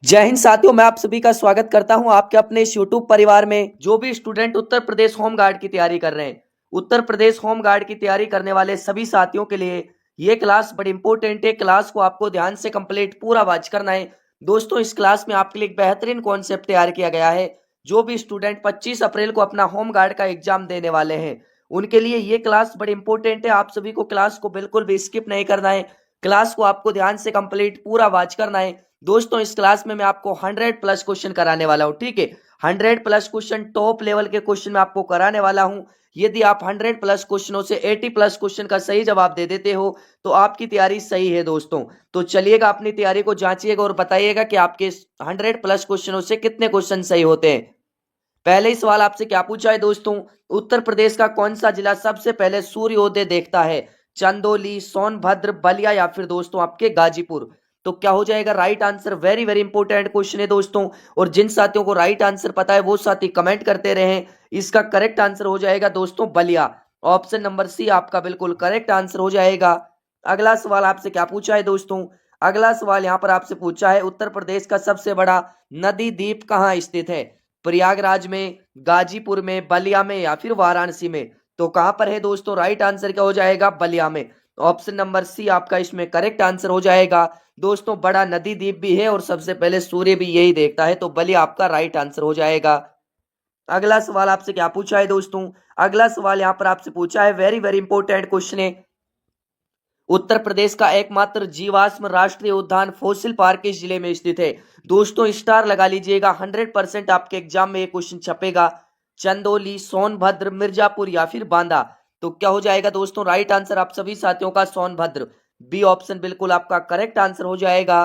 जय हिंद साथियों, मैं आप सभी का स्वागत करता हूं आपके अपने इस यूट्यूब परिवार में। जो भी student Uttar Pradesh home guard की तैयारी कर रहे हैं, उत्तर प्रदेश होम गार्ड की तैयारी करने वाले सभी साथियों के लिए ये क्लास बड़ी इंपॉर्टेंट है। क्लास को आपको ध्यान से कंप्लीट पूरा वॉच करना है। दोस्तों, इस क्लास में आपके लिए एक बेहतरीन कॉन्सेप्ट तैयार किया गया है। जो भी स्टूडेंट 25 अप्रैल को अपना होम गार्ड का एग्जाम देने वाले हैं, उनके लिए ये क्लास बड़ी इंपॉर्टेंट है। आप सभी को क्लास को बिल्कुल भी स्किप नहीं करना है। क्लास को आपको ध्यान से कंप्लीट पूरा वॉच करना है। दोस्तों, इस क्लास में मैं आपको 100 प्लस क्वेश्चन कराने वाला हूं। ठीक है, 100 प्लस क्वेश्चन, टॉप लेवल के क्वेश्चन मैं आपको कराने वाला हूं। यदि आप 100 प्लस क्वेश्चनों से 80 प्लस क्वेश्चन का सही जवाब दे देते हो तो आपकी तैयारी सही है। दोस्तों, तो चलिएगा, अपनी तैयारी को जांचिएगा और बताइएगा कि आपके 100 प्लस क्वेश्चनों से कितने क्वेश्चन सही होते हैं। पहले ही सवाल आपसे क्या पूछा है दोस्तों, उत्तर प्रदेश का कौन सा जिला सबसे पहले सूर्योदय देखता है? चंदौली, सोनभद्र, बलिया या फिर दोस्तों आपके गाजीपुर? तो क्या हो जाएगा right answer? Very very important question है दोस्तों। और जिन साथियों को राइट आंसर पता है वो साथी कमेंट करते रहे। इसका करेक्ट आंसर हो जाएगा दोस्तों बलिया। ऑप्शन नंबर सी आपका बिल्कुल करेक्ट आंसर हो जाएगा। अगला सवाल आपसे क्या पूछा है दोस्तों, अगला सवाल यहां पर आपसे पूछा है, उत्तर प्रदेश का सबसे बड़ा नदी द्वीप कहां स्थित है? प्रयागराज में, गाजीपुर में, बलिया में या फिर वाराणसी में? तो कहां पर है दोस्तों? राइट आंसर क्या हो जाएगा? बलिया में। ऑप्शन नंबर सी आपका इसमें करेक्ट आंसर हो जाएगा। दोस्तों, बड़ा नदी द्वीप भी है और सबसे पहले सूर्य भी यही देखता है, तो बलिया आपका राइट आंसर हो जाएगा। अगला सवाल आपसे क्या पूछा है दोस्तों, अगला सवाल यहां पर आपसे पूछा है, वेरी वेरी इंपॉर्टेंट क्वेश्चन है। उत्तर प्रदेश का एकमात्र जीवाश्म राष्ट्रीय उद्यान फोसिल पार्क किस जिले में स्थित है? दोस्तों, स्टार लगा लीजिएगा, 100% आपके एग्जाम में ये क्वेश्चन छपेगा। चंदौली, सोनभद्र, मिर्जापुर या फिर बांदा? तो क्या हो जाएगा दोस्तों? राइट आंसर आप सभी साथियों का सोनभद्र, बी ऑप्शन बिल्कुल आपका करेक्ट आंसर हो जाएगा।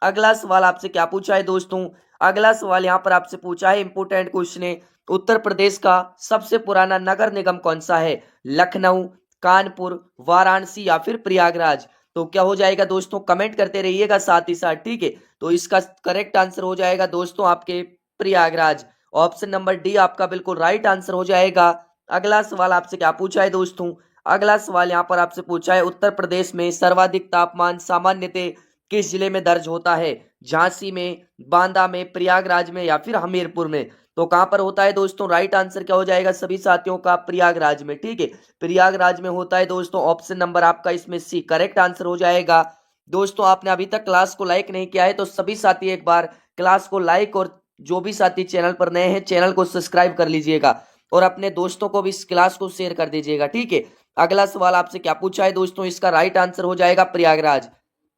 अगला सवाल आपसे क्या पूछा है दोस्तों, अगला सवाल यहां पर आपसे पूछा है, इंपोर्टेंट क्वेश्चन है। उत्तर प्रदेश का सबसे पुराना नगर निगम कौन सा है? लखनऊ, कानपुर, वाराणसी या फिर प्रयागराज? तो क्या हो जाएगा दोस्तों? कमेंट करते रहिएगा साथ ही साथ। ठीक है, तो इसका करेक्ट आंसर हो जाएगा दोस्तों आपके प्रयागराज। ऑप्शन नंबर डी आपका बिल्कुल राइट आंसर हो जाएगा। अगला सवाल आपसे क्या पूछा है दोस्तों, अगला सवाल यहां पर आपसे पूछा है, उत्तर प्रदेश में सर्वाधिक तापमान सामान्यतः किस जिले में दर्ज होता है? झांसी में, बांदा में, प्रयागराज में या फिर हमीरपुर में? तो कहां पर होता है दोस्तों? राइट आंसर क्या हो जाएगा सभी साथियों का? प्रयागराज में। ठीक है, प्रयागराज में होता है दोस्तों। ऑप्शन नंबर आपका इसमें सी करेक्ट आंसर हो जाएगा। दोस्तों, आपने अभी तक क्लास को लाइक नहीं किया है तो सभी साथी एक बार क्लास को लाइक, और जो भी साथी चैनल पर नए हैं चैनल को सब्सक्राइब कर लीजिएगा और अपने दोस्तों को भी इस क्लास को शेयर कर दीजिएगा। ठीक है, अगला सवाल आपसे क्या पूछा है दोस्तों, इसका राइट आंसर हो जाएगा प्रयागराज।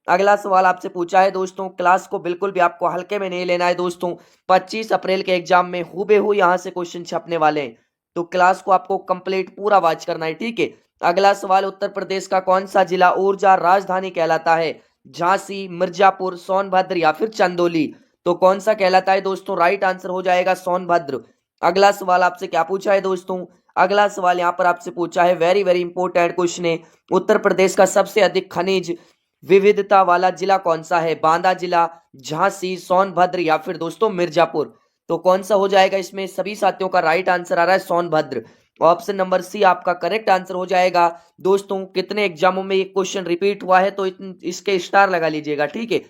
अगला सवाल आपसे पूछा है दोस्तों, क्लास को बिल्कुल भी आपको हल्के में नहीं लेना है दोस्तों। 25 अप्रैल के एग्जाम में हूबेहू यहां से क्वेश्चन छपने वाले हैं, तो क्लास को आपको कंप्लीट पूरा वॉच करना है। ठीक है, अगला सवाल, उत्तर प्रदेश का कौन सा जिला ऊर्जा राजधानी कहलाता है? झांसी, मिर्जापुर, सोनभद्र या फिर चंदौली? तो कौन सा कहलाता है दोस्तों? राइट आंसर हो जाएगा सोनभद्र। अगला सवाल आपसे क्या पूछा है दोस्तों, अगला सवाल यहां पर आपसे पूछा है, वेरी वेरी इंपॉर्टेंट क्वेश्चन है। उत्तर प्रदेश का सबसे अधिक खनिज विविधता वाला जिला कौन सा है? बांदा जिला, झांसी, सोनभद्र या फिर दोस्तों मिर्जापुर? तो कौन सा हो जाएगा इसमें? सभी साथियों का राइट आंसर आ रहा है सोनभद्र। ऑप्शन नंबर सी आपका करेक्ट आंसर हो जाएगा। दोस्तों, कितने एग्जामों में ये क्वेश्चन रिपीट हुआ है तो इसके स्टार लगा लीजिएगा। ठीक है,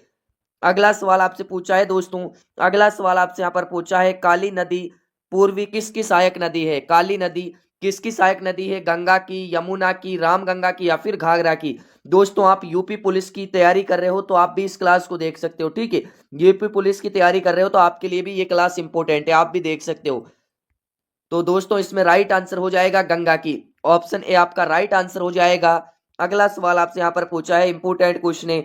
अगला सवाल आपसे पूछा है दोस्तों, अगला सवाल आपसे यहाँ पर पूछा है, काली नदी पूर्वी किसकी सहायक नदी है? काली नदी किसकी सहायक नदी है? गंगा की, यमुना की, रामगंगा की या फिर घाघरा की? दोस्तों, आप यूपी पुलिस की तैयारी कर रहे हो तो आप भी इस क्लास को देख सकते हो। ठीक है, यूपी पुलिस की तैयारी कर रहे हो तो आपके लिए भी ये क्लास इंपॉर्टेंट है, आप भी देख सकते हो। तो दोस्तों, इसमें राइट आंसर हो जाएगा गंगा की। ऑप्शन ए आपका राइट आंसर हो जाएगा। अगला सवाल आपसे यहाँ पर पूछा है, इंपोर्टेंट क्वेश्चन है।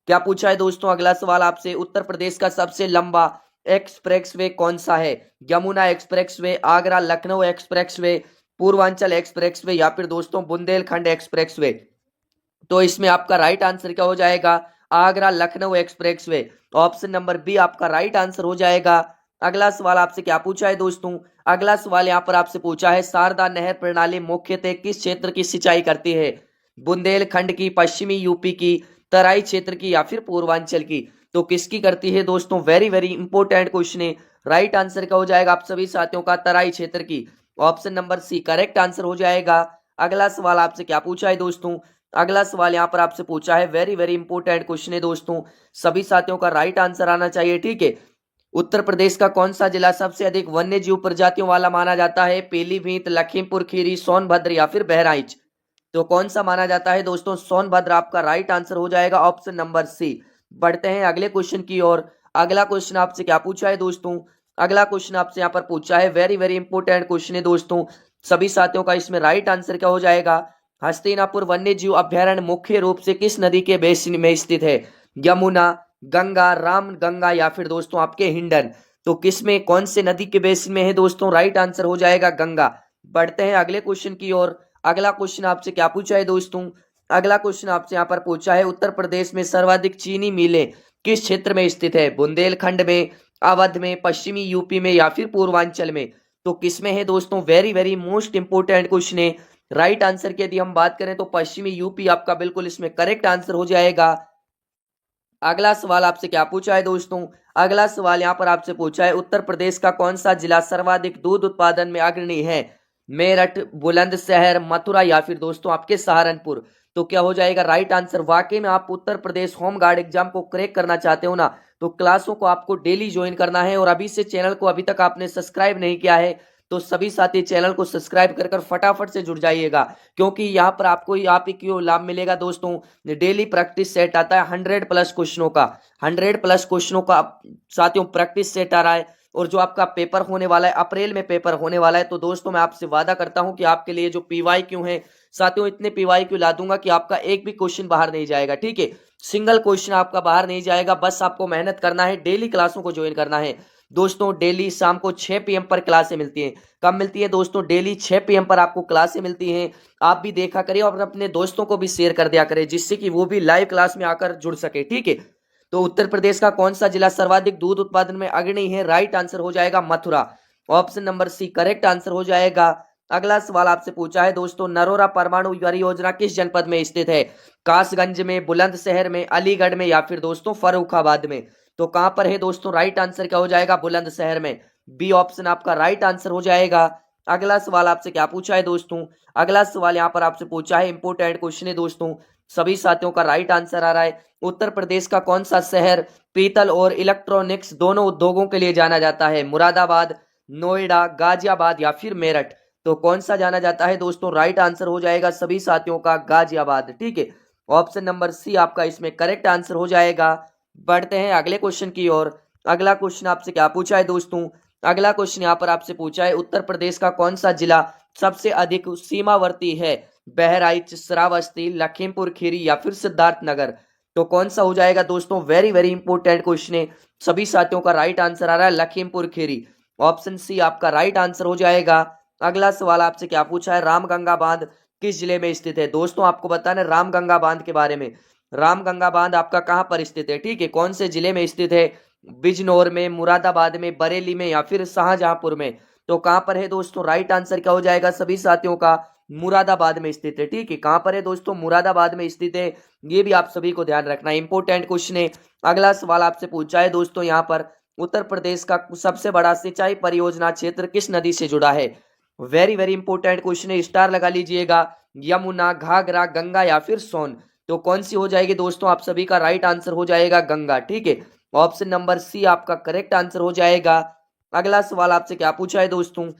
क्या पूछा है दोस्तों, अगला सवाल आपसे, उत्तर प्रदेश का सबसे लंबा एक्सप्रेसवे कौन सा है? Yamuna expressway, Agra Lucknow expressway, Purvanchal expressway या फिर दोस्तों बुंदेलखंड एक्सप्रेसवे? तो इसमें आपका राइट आंसर क्या हो जाएगा? Agra Lucknow expressway. Option number B आपका राइट आंसर हो जाएगा। अगला सवाल आपसे क्या पूछा है दोस्तों, अगला सवाल यहां पर आपसे पूछा है, शारदा नहर प्रणाली मुख्यतः किस क्षेत्र की सिंचाई करती है? बुंदेलखंड की, पश्चिमी यूपी की, तराई क्षेत्र की या फिर पूर्वांचल की? तो किसकी करती है दोस्तों? वेरी वेरी इंपॉर्टेंट क्वेश्चन है। राइट आंसर क्या हो जाएगा आप सभी साथियों का? तराई क्षेत्र की। Option number C correct answer हो जाएगा। अगला सवाल आपसे क्या पूछा है दोस्तों, अगला सवाल यहाँ पर आपसे पूछा है, वेरी वेरी इंपोर्टेंट क्वेश्चन है दोस्तों, सभी साथियों का राइट आंसर आना चाहिए, ठीक है। उत्तर प्रदेश का कौन सा जिला सबसे अधिक वन्य जीव प्रजातियों वाला माना जाता है? पीलीभीत, लखीमपुर खीरी, सोनभद्र या फिर बहराइच? तो कौन सा माना जाता है दोस्तों? सोनभद्र आपका राइट आंसर हो जाएगा, ऑप्शन नंबर सी। बढ़ते हैं अगले क्वेश्चन की ओर। अगला क्वेश्चन आपसे क्या पूछा है दोस्तों? अगला क्वेश्चन आपसे यहाँ पर पूछा है, वेरी वेरी इंपोर्टेंट क्वेश्चन है दोस्तों, सभी साथियों का इसमें राइट आंसर क्या हो जाएगा? हस्तिनापुर वन्य जीव अभ्यारण्य मुख्य रूप से किस नदी के बेसिन में स्थित है? यमुना, गंगा, राम गंगा या फिर दोस्तों आपके हिंडन? तो किस में, कौन से नदी के बेसिन में है दोस्तों? राइट आंसर हो जाएगा गंगा। बढ़ते हैं अगले क्वेश्चन की ओर। अगला क्वेश्चन आपसे क्या पूछा है दोस्तों? अगला क्वेश्चन आपसे यहाँ पर पूछा है, उत्तर प्रदेश में सर्वाधिक चीनी मिलें किस क्षेत्र में स्थित है? बुंदेलखंड में, अवध में, पश्चिमी यूपी में या फिर पूर्वांचल में? तो किस में है दोस्तों? Very very most important question है। राइट आंसर की यदि हम बात करें तो पश्चिमी यूपी आपका बिल्कुल इसमें करेक्ट आंसर हो जाएगा। अगला सवाल आपसे क्या पूछा है दोस्तों? अगला सवाल यहाँ पर आपसे पूछा है, उत्तर प्रदेश का कौन सा जिला सर्वाधिक दूध उत्पादन में अग्रणी है? मेरठ, बुलंदशहर, मथुरा या फिर दोस्तों आपके सहारनपुर? तो क्या हो जाएगा राइट आंसर? वाकई में आप Uttar Pradesh home guard exam को क्रैक करना चाहते हो ना, तो क्लासों को आपको डेली ज्वाइन करना है। और अभी से चैनल को अभी तक आपने सब्सक्राइब नहीं किया है तो सभी साथी चैनल को सब्सक्राइब कर फटाफट से जुड़ जाइएगा, क्योंकि यहाँ पर आपको आप ही क्यों लाभ मिलेगा दोस्तों, डेली प्रैक्टिस सेट आता है 100 प्लस क्वेश्चनों का, 100 प्लस क्वेश्चनों का साथियों प्रैक्टिस सेट आ रहा है। और जो आपका पेपर होने वाला है, अप्रैल में पेपर होने वाला है, तो दोस्तों मैं आपसे वादा करता हूं कि आपके लिए जो पीवाई क्यों है साथियों, इतने पीवाई क्यों ला दूंगा कि आपका एक भी क्वेश्चन बाहर नहीं जाएगा, ठीक है। सिंगल क्वेश्चन आपका बाहर नहीं जाएगा, बस आपको मेहनत करना है, डेली क्लासों को ज्वाइन करना है दोस्तों। डेली शाम को 6 PM पर क्लासें मिलती हैं। कब मिलती है दोस्तों? डेली 6 PM पर आपको क्लासें मिलती हैं। आप भी देखा करिए और अपने दोस्तों को भी शेयर कर दिया करें, जिससे कि वो भी लाइव क्लास में आकर जुड़ सके, ठीक है। तो उत्तर प्रदेश का कौन सा जिला सर्वाधिक दूध उत्पादन में अग्रणी है? राइट आंसर हो जाएगा Mathura, option number C correct answer हो जाएगा। अगला सवाल आपसे पूछा है दोस्तों, नरोरा परमाणु परियोजना किस जनपद में स्थित है? कासगंज में, बुलंदशहर में, अलीगढ़ में या फिर दोस्तों फर्रुखाबाद में? तो कहां पर है दोस्तों? राइट आंसर क्या हो जाएगा? बुलंदशहर में, बी ऑप्शन आपका राइट आंसर हो जाएगा। अगला सवाल आपसे क्या पूछा है दोस्तों? अगला सवाल यहाँ पर आपसे पूछा है, इंपोर्टेंट क्वेश्चन है दोस्तों, सभी साथियों का राइट आंसर आ रहा है। उत्तर प्रदेश का कौन सा शहर पीतल और इलेक्ट्रॉनिक्स दोनों उद्योगों के लिए जाना जाता है? मुरादाबाद, नोएडा, गाजियाबाद या फिर मेरठ? तो कौन सा जाना जाता है दोस्तों? राइट आंसर हो जाएगा सभी साथियों का गाजियाबाद, ठीक है। ऑप्शन नंबर सी आपका इसमें करेक्ट आंसर हो जाएगा। बढ़ते हैं अगले क्वेश्चन की ओर। अगला क्वेश्चन आपसे क्या पूछा है दोस्तों? अगला क्वेश्चन यहाँ पर आपसे पूछा है, उत्तर प्रदेश का कौन सा जिला सबसे अधिक सीमावर्ती है? बहराइच, श्रावस्ती, लखीमपुर खीरी या फिर सिद्धार्थनगर? तो कौन सा हो जाएगा दोस्तों? वेरी वेरी इंपोर्टेंट क्वेश्चन है, सभी साथियों का राइट आंसर आ रहा है लखीमपुर खीरी, ऑप्शन सी आपका राइट आंसर हो जाएगा। अगला सवाल आपसे क्या पूछा है, रामगंगा बांध किस जिले में स्थित है? दोस्तों आपको बताना रामगंगा बांध के बारे में। रामगंगा बांध आपका कहां पर स्थित है, ठीक है, कौन से जिले में स्थित है? बिजनौर में, मुरादाबाद में, बरेली में या फिर शाहजहांपुर में? तो कहां पर है दोस्तों? राइट आंसर क्या हो जाएगा सभी साथियों का? मुरादाबाद में स्थित है, ठीक है। कहां पर है दोस्तों? मुरादाबाद में स्थित है, ये भी आप सभी को ध्यान रखना है, इंपोर्टेंट क्वेश्चन है। अगला सवाल आपसे पूछा है दोस्तों यहाँ पर, उत्तर प्रदेश का सबसे बड़ा सिंचाई परियोजना क्षेत्र किस नदी से जुड़ा है? वेरी वेरी इंपोर्टेंट क्वेश्चन है, स्टार लगा लीजिएगा। यमुना, घाघरा, गंगा या फिर सोन? तो कौन सी हो जाएगी दोस्तों? आप सभी का राइट आंसर हो जाएगा गंगा, ठीक है। ऑप्शन नंबर सी आपका करेक्ट आंसर हो जाएगा। अगला सवाल आपसे क्या पूछा है दोस्तों?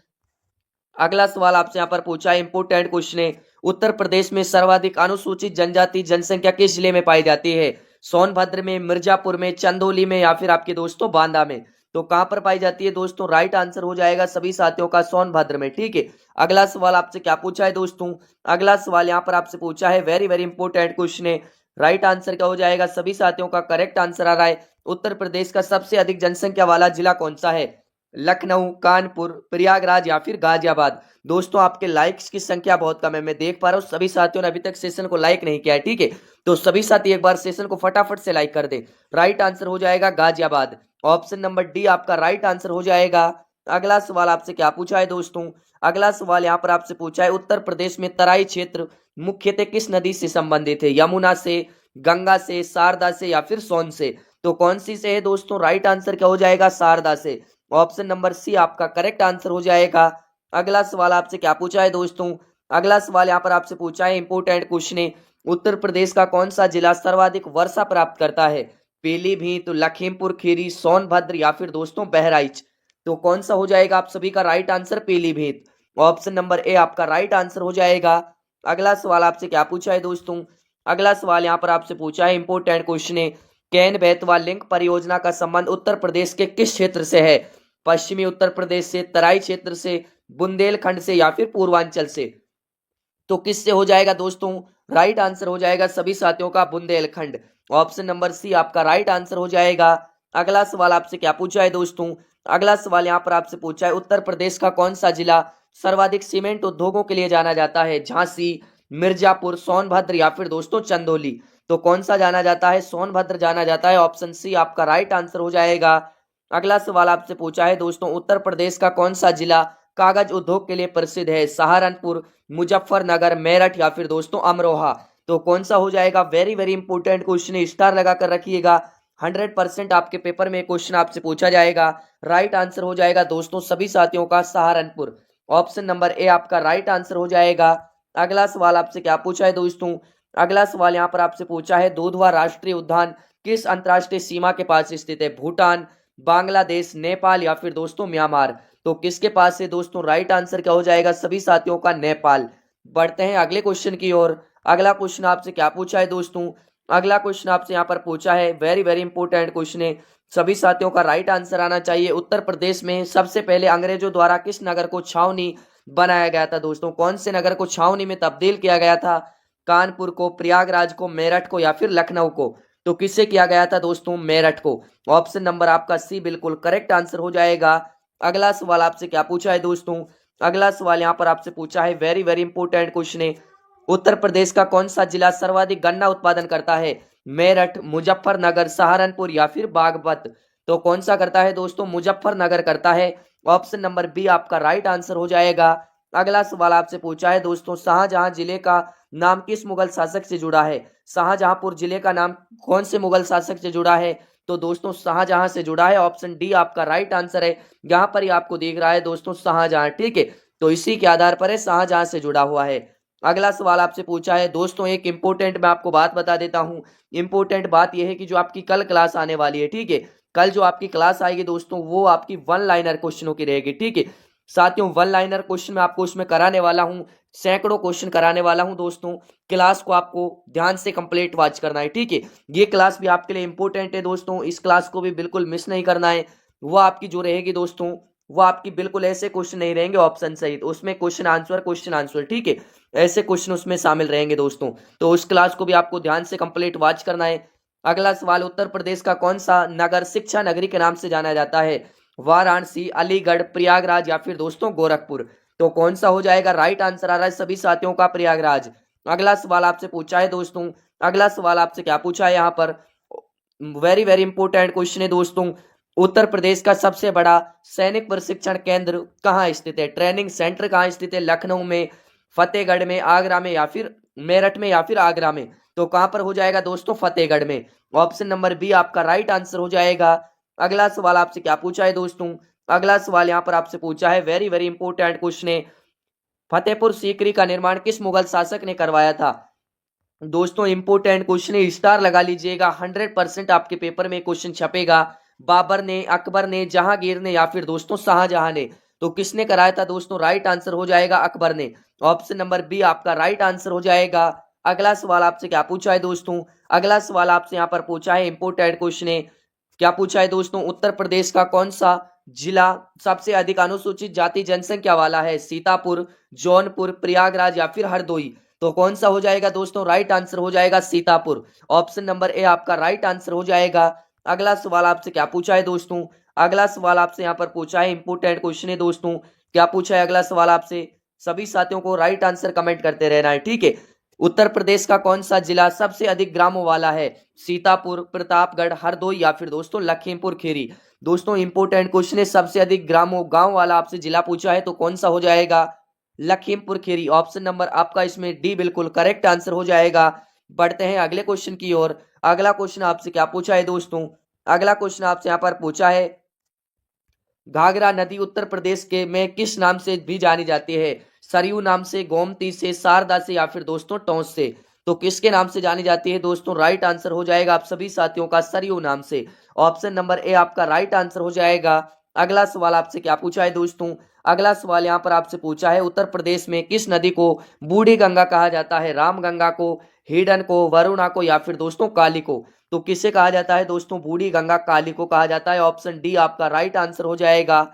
अगला सवाल आपसे यहाँ पर पूछा है, इंपोर्टेंट क्वेश्चन है, उत्तर प्रदेश में सर्वाधिक अनुसूचित जनजाति जनसंख्या किस जिले में पाई जाती है? सोनभद्र में, मिर्जापुर में, चंदौली में या फिर आपके दोस्तों बांदा में? तो कहां पर पाई जाती है दोस्तों? राइट आंसर हो जाएगा सभी साथियों का सोनभद्र में, ठीक है। अगला सवाल आपसे क्या पूछा है दोस्तों? अगला सवाल यहाँ पर आपसे पूछा है, वेरी वेरी इंपोर्टेंट क्वेश्चन है, राइट आंसर क्या हो जाएगा? सभी साथियों का करेक्ट आंसर आ रहा है। उत्तर प्रदेश का सबसे अधिक जनसंख्या वाला जिला कौन सा है? लखनऊ, कानपुर, प्रयागराज या फिर गाजियाबाद? दोस्तों आपके लाइक्स की संख्या बहुत कम है, मैं देख पा रहा हूँ सभी साथियों ने अभी तक सेशन को लाइक नहीं किया है, ठीक है। तो सभी साथी एक बार सेशन को फटाफट से लाइक कर दे। राइट आंसर हो जाएगा गाजियाबाद, ऑप्शन नंबर डी आपका राइट आंसर हो जाएगा। अगला सवाल आपसे क्या पूछा है दोस्तों? अगला सवाल यहाँ पर आपसे पूछा है, उत्तर प्रदेश में तराई क्षेत्र मुख्यतः किस नदी से संबंधित है? यमुना से, गंगा से, शारदा से या फिर सोन से? तो कौन सी से है दोस्तों? राइट आंसर क्या हो जाएगा? शारदा से, ऑप्शन नंबर सी आपका करेक्ट आंसर हो जाएगा। अगला सवाल आपसे क्या पूछा है दोस्तों? अगला सवाल यहाँ पर आपसे पूछा है, इंपोर्टेंट क्वेश्चन है, उत्तर प्रदेश का कौन सा जिला सर्वाधिक वर्षा प्राप्त करता है? पीलीभीत, लखीमपुर खीरी, सोनभद्र या फिर दोस्तों बहराइच। तो कौन सा हो जाएगा आप सभी का right answer? Pilibhit. Option number A आपका राइट आंसर हो जाएगा। अगला सवाल आपसे क्या पूछा है दोस्तों? अगला सवाल यहाँ पर आपसे पूछा है, इंपोर्टेंट क्वेश्चन है, केन बेतवा लिंक परियोजना का संबंध उत्तर प्रदेश के किस क्षेत्र से है? पश्चिमी उत्तर प्रदेश से, तराई क्षेत्र से, बुंदेलखंड से या फिर पूर्वांचल से। तो किससे हो जाएगा दोस्तों? राइट आंसर हो जाएगा सभी साथियों का बुंदेलखंड। ऑप्शन नंबर सी आपका राइट आंसर हो जाएगा। अगला सवाल आपसे क्या पूछा है दोस्तों? अगला सवाल यहाँ पर आपसे पूछा है, उत्तर प्रदेश का कौन सा जिला सर्वाधिक सीमेंट उद्योगों के लिए जाना जाता है? झांसी, मिर्जापुर, सोनभद्र या फिर दोस्तों चंदौली। तो कौन सा जाना जाता है? सोनभद्र जाना जाता है। ऑप्शन सी आपका राइट आंसर हो जाएगा। अगला सवाल आपसे पूछा है दोस्तों, उत्तर प्रदेश का कौन सा जिला कागज उद्योग के लिए प्रसिद्ध है? सहारनपुर, मुजफ्फरनगर, मेरठ या फिर दोस्तों अमरोहा। तो कौन सा हो जाएगा? वेरी वेरी इंपोर्टेंट क्वेश्चन है, स्टार लगा कर रखिएगा। 100% आपके पेपर में क्वेश्चन आपसे पूछा जाएगा। राइट आंसर हो जाएगा दोस्तों सभी साथियों का सहारनपुर। ऑप्शन नंबर ए आपका राइट आंसर हो जाएगा। अगला सवाल आपसे क्या पूछा है दोस्तों? अगला सवाल यहाँ पर आपसे पूछा है, दुधवा राष्ट्रीय उद्यान किस अंतरराष्ट्रीय सीमा के पास स्थित है? भूटान, बांग्लादेश, नेपाल या फिर दोस्तों म्यांमार। तो किसके पास है दोस्तों? राइट आंसर क्या हो जाएगा सभी साथियों का? नेपाल। बढ़ते हैं अगले क्वेश्चन की ओर। अगला क्वेश्चन आपसे क्या पूछा है दोस्तों? अगला क्वेश्चन आपसे यहाँ पर पूछा है, वेरी वेरी इंपोर्टेंट क्वेश्चन है, सभी साथियों का राइट आंसर आना चाहिए। उत्तर प्रदेश में सबसे पहले अंग्रेजों द्वारा किस नगर को छावनी बनाया गया था दोस्तों? कौन से नगर को छावनी में तब्दील किया गया था? कानपुर को, प्रयागराज को, मेरठ को या फिर लखनऊ को। तो किससे किया गया था दोस्तों? मेरठ को। ऑप्शन नंबर आपका सी बिल्कुल करेक्ट आंसर हो जाएगा। अगला सवाल आपसे क्या पूछा है दोस्तों? अगला सवाल यहाँ पर आपसे पूछा है, वेरी वेरी इंपोर्टेंट क्वेश्चन है, उत्तर प्रदेश का कौन सा जिला सर्वाधिक गन्ना उत्पादन करता है? मेरठ, मुजफ्फरनगर, सहारनपुर या फिर बागपत। तो कौन सा करता है दोस्तों? मुजफ्फरनगर करता है। ऑप्शन नंबर बी आपका राइट आंसर हो जाएगा। अगला सवाल आपसे पूछा है दोस्तों, शाहजहां जिले का नाम किस मुगल शासक से जुड़ा है? शाहजहांपुर जिले का नाम कौन से मुगल शासक से जुड़ा है? तो दोस्तों शाहजहां से जुड़ा है। ऑप्शन डी आपका राइट आंसर है। यहाँ पर ही आपको दिख रहा है दोस्तों शाहजहां, ठीक है। तो इसी के आधार पर है शाहजहां से जुड़ा हुआ है। अगला सवाल आपसे पूछा है दोस्तों, एक इंपोर्टेंट मैं आपको बात बता देता हूं। इंपोर्टेंट बात यह है कि जो आपकी कल क्लास आने वाली है, ठीक है, कल जो आपकी क्लास आएगी दोस्तों वो आपकी वन लाइनर क्वेश्चनों की रहेगी, ठीक है साथियों। वन लाइनर क्वेश्चन मैं आपको उसमें कराने वाला हूं, सैकड़ों क्वेश्चन कराने वाला हूं दोस्तों। क्लास को आपको ध्यान से कंप्लीट वॉच करना है, ठीक है। ये क्लास भी आपके लिए इंपॉर्टेंट है दोस्तों, इस क्लास को भी बिल्कुल मिस नहीं करना है। वो आपकी जो रहेगी दोस्तों, वो आपकी बिल्कुल ऐसे क्वेश्चन नहीं रहेंगे ऑप्शन सहित, उसमें क्वेश्चन आंसर, ठीक है, ऐसे क्वेश्चन उसमें शामिल रहेंगे दोस्तों। तो उस क्लास को भी आपको ध्यान से कंप्लीट वॉच करना है। अगला सवाल, उत्तर प्रदेश का कौन सा नगर शिक्षा नगरी के नाम से जाना जाता है? वाराणसी, अलीगढ़, प्रयागराज या फिर दोस्तों गोरखपुर। तो कौन सा हो जाएगा? राइट आंसर आ रहा है सभी साथियों का प्रयागराज। अगला सवाल आपसे पूछा है दोस्तों, अगला सवाल आपसे क्या पूछा है यहाँ पर, वेरी वेरी इंपोर्टेंट क्वेश्चन है दोस्तों, उत्तर प्रदेश का सबसे बड़ा सैनिक प्रशिक्षण केंद्र कहाँ स्थित है? ट्रेनिंग सेंटर कहाँ स्थित है? लखनऊ में, फतेहगढ़ में, आगरा में या फिर मेरठ में या फिर आगरा में। तो कहां पर हो जाएगा दोस्तों? फतेहगढ़ में। ऑप्शन नंबर बी आपका राइट आंसर हो जाएगा। अगला सवाल आपसे क्या पूछा है दोस्तों? अगला सवाल यहां पर आपसे पूछा है, वेरी वेरी इंपोर्टेंट क्वेश्चन है, फतेहपुर सीकरी का निर्माण किस मुगल शासक ने करवाया था? दोस्तों इंपोर्टेंट क्वेश्चन है, स्टार लगा लीजिएगा, 100% आपके पेपर में क्वेश्चन छपेगा। बाबर ने, अकबर ने, जहांगीर ने या फिर दोस्तों शाहजहां ने। तो किसने कराया था दोस्तों? राइट आंसर हो जाएगा अकबर ने। ऑप्शन नंबर बी आपका राइट आंसर हो जाएगा। अगला सवाल आपसे क्या पूछा है दोस्तों? अगला सवाल आपसे यहाँ पर पूछा है, इंपोर्टेंट क्वेश्चन है, क्या पूछा है दोस्तों, उत्तर प्रदेश का कौन सा जिला सबसे अधिक अनुसूचित जाति जनसंख्या वाला है? सीतापुर, जौनपुर, प्रयागराज या फिर हरदोई। तो कौन सा हो जाएगा दोस्तों? राइट आंसर हो जाएगा सीतापुर। ऑप्शन नंबर ए आपका राइट आंसर हो जाएगा। अगला सवाल आपसे क्या पूछा है दोस्तों? अगला सवाल आपसे यहाँ पर पूछा है, इंपोर्टेंट क्वेश्चन है दोस्तों, क्या पूछा है अगला सवाल आपसे? सभी साथियों को राइट आंसर कमेंट करते रहना है, ठीक है। उत्तर प्रदेश का कौन सा जिला सबसे अधिक ग्रामों वाला है? सीतापुर, प्रतापगढ़, हरदोई या फिर दोस्तों लखीमपुर खीरी। दोस्तों इंपोर्टेंट क्वेश्चन है, सबसे अधिक ग्रामों गांव वाला आपसे जिला पूछा है, तो कौन सा हो जाएगा? लखीमपुर खीरी। ऑप्शन नंबर आपका इसमें डी बिल्कुल करेक्ट आंसर हो जाएगा। बढ़ते हैं अगले क्वेश्चन की ओर। अगला क्वेश्चन आपसे क्या पूछा है दोस्तों? अगला क्वेश्चन आपसे यहाँ पर पूछा है, घाघरा नदी उत्तर प्रदेश के में किस नाम से भी जानी जाती है? सरयू नाम से, गोमती से, शारदा से या फिर दोस्तों टोंस से। तो किसके नाम से जानी जाती है दोस्तों? राइट आंसर हो जाएगा आप सभी साथियों का सरयू नाम से। ऑप्शन नंबर ए आपका राइट आंसर हो जाएगा। अगला सवाल आपसे क्या पूछा है दोस्तों? अगला सवाल यहाँ पर आपसे पूछा है, उत्तर प्रदेश में किस नदी को बूढ़ी गंगा कहा जाता है? राम गंगा को, हिडन को, वरुणा को या फिर दोस्तों काली को? तो किसे कहा जाता है दोस्तों? बूढ़ी गंगा, काली को कहा जाता है। ऑप्शन डी आपका राइट आंसर हो जाएगा।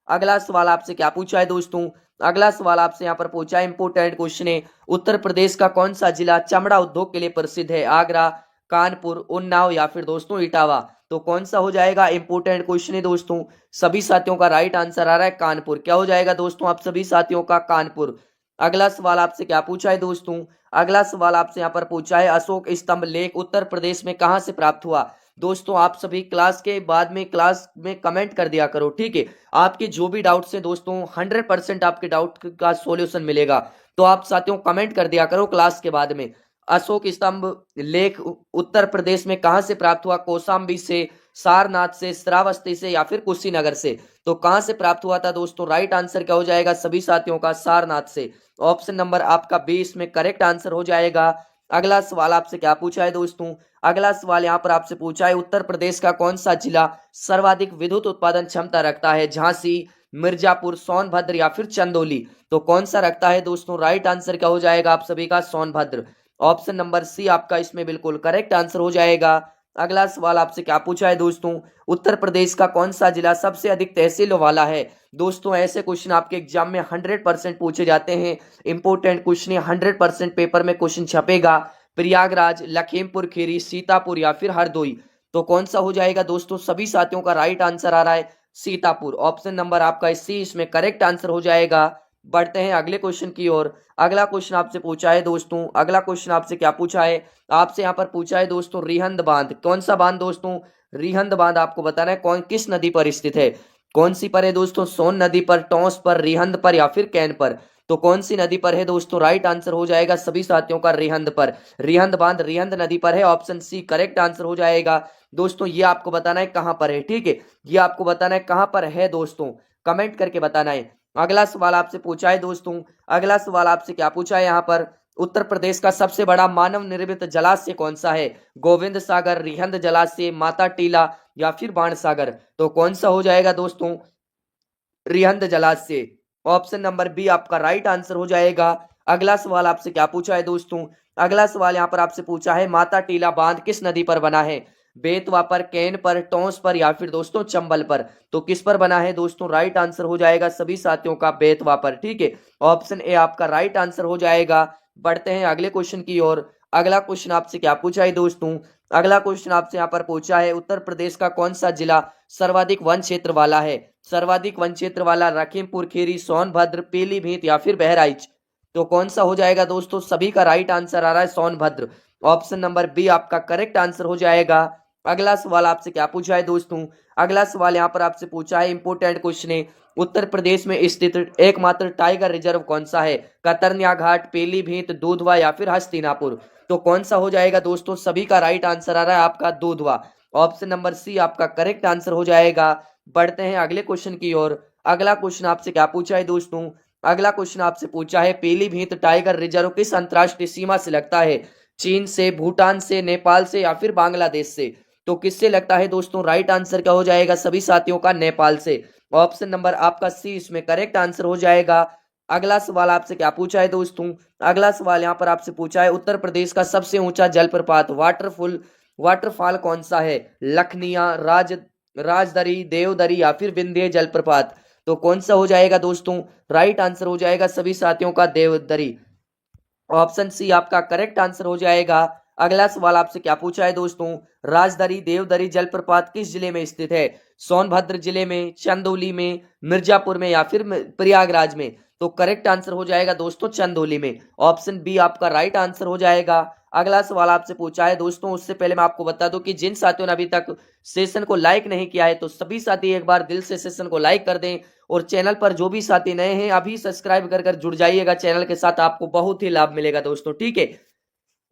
अगला सवाल आपसे क्या पूछा है दोस्तों? अगला सवाल आपसे यहाँ पर पूछा है, इंपोर्टेंट क्वेश्चन है, उत्तर प्रदेश का कौन सा जिला चमड़ा उद्योग के लिए प्रसिद्ध है? आगरा, कानपुर, उन्नाव या फिर दोस्तों इटावा? तो कौन सा हो जाएगा? इंपोर्टेंट क्वेश्चन है दोस्तों। सभी साथियों का राइट आंसर आ रहा है कानपुर। क्या हो जाएगा दोस्तों आप सभी साथियों का? कानपुर। अगला सवाल आपसे क्या पूछा है दोस्तों? अगला सवाल आपसे यहाँ पर पूछा है, अशोक स्तंभ लेख उत्तर प्रदेश में कहां से प्राप्त हुआ? दोस्तों आप सभी क्लास के बाद में क्लास में कमेंट कर दिया करो, ठीक है। आपके जो भी डाउट्स हैं दोस्तों 100% आपके डाउट का सॉल्यूशन मिलेगा, तो आप साथियों कमेंट कर दिया करो क्लास के बाद में। अशोक स्तंभ लेख उत्तर प्रदेश में कहां से प्राप्त हुआ? कौशाम्बी से, सारनाथ से, श्रावस्ती से या फिर कुशीनगर से? तो कहां से प्राप्त हुआ था दोस्तों? राइट आंसर क्या हो जाएगा सभी साथियों का? सारनाथ से। ऑप्शन नंबर आपका 20 में करेक्ट आंसर हो जाएगा। अगला सवाल आपसे क्या पूछा है दोस्तों? अगला सवाल यहाँ पर आपसे पूछा है, उत्तर प्रदेश का कौन सा जिला सर्वाधिक विद्युत उत्पादन क्षमता रखता है? झांसी, मिर्जापुर, सोनभद्र या फिर चंदौली? तो कौन सा रखता है दोस्तों? राइट आंसर क्या हो जाएगा आप सभी का? सोनभद्र। ऑप्शन नंबर सी आपका इसमें बिल्कुल करेक्ट आंसर हो जाएगा। अगला सवाल आपसे क्या पूछा है दोस्तों? उत्तर प्रदेश का कौन सा जिला सबसे अधिक तहसीलों वाला है? दोस्तों ऐसे क्वेश्चन आपके एग्जाम में 100% पूछे जाते हैं। इंपोर्टेंट क्वेश्चन 100% पेपर में क्वेश्चन छपेगा। प्रयागराज, लखीमपुर खीरी, सीतापुर या फिर हरदोई? तो कौन सा हो जाएगा दोस्तों? सभी साथियों का राइट आंसर आ रहा है सीतापुर। ऑप्शन नंबर आपका सी इसमें करेक्ट आंसर हो जाएगा। बढ़ते हैं अगले क्वेश्चन की ओर। अगला क्वेश्चन आपसे पूछा है दोस्तों, अगला क्वेश्चन आपसे क्या पूछा है? आपसे यहाँ पर पूछा है दोस्तों, रिहंद बांध। कौन सा बांध दोस्तों? रिहंद बांध आपको बताना है कौन किस नदी पर स्थित है। कौन सी पर है दोस्तों? सोन नदी पर, टोंस पर, रिहंद पर या फिर कैन पर? तो कौन सी नदी पर है दोस्तों? राइट आंसर हो जाएगा सभी साथियों का रिहंद पर। रिहंद बांध रिहंद नदी पर है। ऑप्शन सी करेक्ट आंसर हो जाएगा। दोस्तों ये आपको बताना है कहां पर है, ठीक है। ये आपको बताना है कहां पर है दोस्तों, कमेंट करके बताना है। अगला सवाल आपसे पूछा है दोस्तों, अगला सवाल आपसे क्या पूछा है यहाँ पर? उत्तर प्रदेश का सबसे बड़ा मानव निर्मित जलाशय कौन सा है? गोविंद सागर, रिहंद जलाशय, माता टीला या फिर बाण सागर? तो कौन सा हो जाएगा दोस्तों? रिहंद जलाशय। ऑप्शन नंबर बी आपका राइट आंसर हो जाएगा। अगला सवाल आपसे क्या पूछा है दोस्तों? अगला सवाल यहाँ पर आपसे पूछा है, माता टीला बांध किस नदी पर बना है? बेतवा पर, कैन पर, टोंस पर या फिर दोस्तों चंबल पर? तो किस पर बना है दोस्तों? राइट आंसर हो जाएगा सभी साथियों का बेतवा पर, ठीक है। ऑप्शन ए आपका राइट आंसर हो जाएगा। बढ़ते हैं अगले क्वेश्चन की ओर। अगला क्वेश्चन आपसे क्या पूछा है दोस्तों? अगला क्वेश्चन आपसे यहाँ पर पूछा है, उत्तर प्रदेश का कौन सा जिला सर्वाधिक वन क्षेत्र वाला है? सर्वाधिक वन क्षेत्र वाला लखीमपुर खीरी, सोनभद्र, पीलीभीत या फिर बहराइच? तो कौन सा हो जाएगा दोस्तों? सभी का राइट आंसर आ रहा है सोनभद्र। ऑप्शन नंबर बी आपका करेक्ट आंसर हो जाएगा। अगला सवाल आपसे क्या पूछा है दोस्तों? अगला सवाल यहाँ पर आपसे पूछा है, इंपोर्टेंट क्वेश्चन है, उत्तर प्रदेश में स्थित एकमात्र टाइगर रिजर्व कौन सा है? कतरनिया घाट, पीलीभीत, दूधवा या फिर हस्तिनापुर? तो कौन सा हो जाएगा दोस्तों? सभी का राइट आंसर आ रहा है आपका दूधवा। ऑप्शन नंबर सी आपका करेक्ट आंसर हो जाएगा। बढ़ते हैं अगले क्वेश्चन की ओर। अगला क्वेश्चन आपसे क्या पूछा है दोस्तों? अगला क्वेश्चन आपसे पूछा है, पीलीभीत टाइगर रिजर्व किस अंतरराष्ट्रीय सीमा से लगता है? चीन से, भूटान से, नेपाल से या फिर बांग्लादेश से? तो किससे लगता है दोस्तों? राइट आंसर क्या हो जाएगा सभी साथियों का? नेपाल से। ऑप्शन नंबर आपका सी इसमें करेक्ट आंसर हो जाएगा। अगला सवाल आपसे क्या पूछा है दोस्तों? अगला सवाल यहाँ पर आपसे पूछा है, उत्तर प्रदेश का सबसे ऊंचा जलप्रपात वाटरफॉल कौन सा है? लखनिया, राजदरी, देवदरी या फिर विंध्य जलप्रपात? तो कौन सा हो जाएगा दोस्तों? राइट आंसर हो जाएगा सभी साथियों का देवदरी। ऑप्शन सी आपका करेक्ट आंसर हो जाएगा। अगला सवाल आपसे क्या पूछा है दोस्तों? राजदरी देवदरी जलप्रपात किस जिले में स्थित है? सोनभद्र जिले में, चंदौली में, मिर्जापुर में या फिर प्रयागराज में? तो करेक्ट आंसर हो जाएगा दोस्तों चंदौली में। ऑप्शन बी आपका राइट आंसर हो जाएगा। अगला सवाल आपसे पूछा है दोस्तों, उससे पहले मैं आपको बता दूं कि जिन साथियों ने अभी तक सेशन को लाइक नहीं किया है तो सभी साथी एक बार दिल से सेशन को लाइक कर दें, और चैनल पर जो भी साथी नए हैं अभी सब्सक्राइब कर जुड़ जाइएगा चैनल के साथ, आपको बहुत ही लाभ मिलेगा दोस्तों, ठीक है।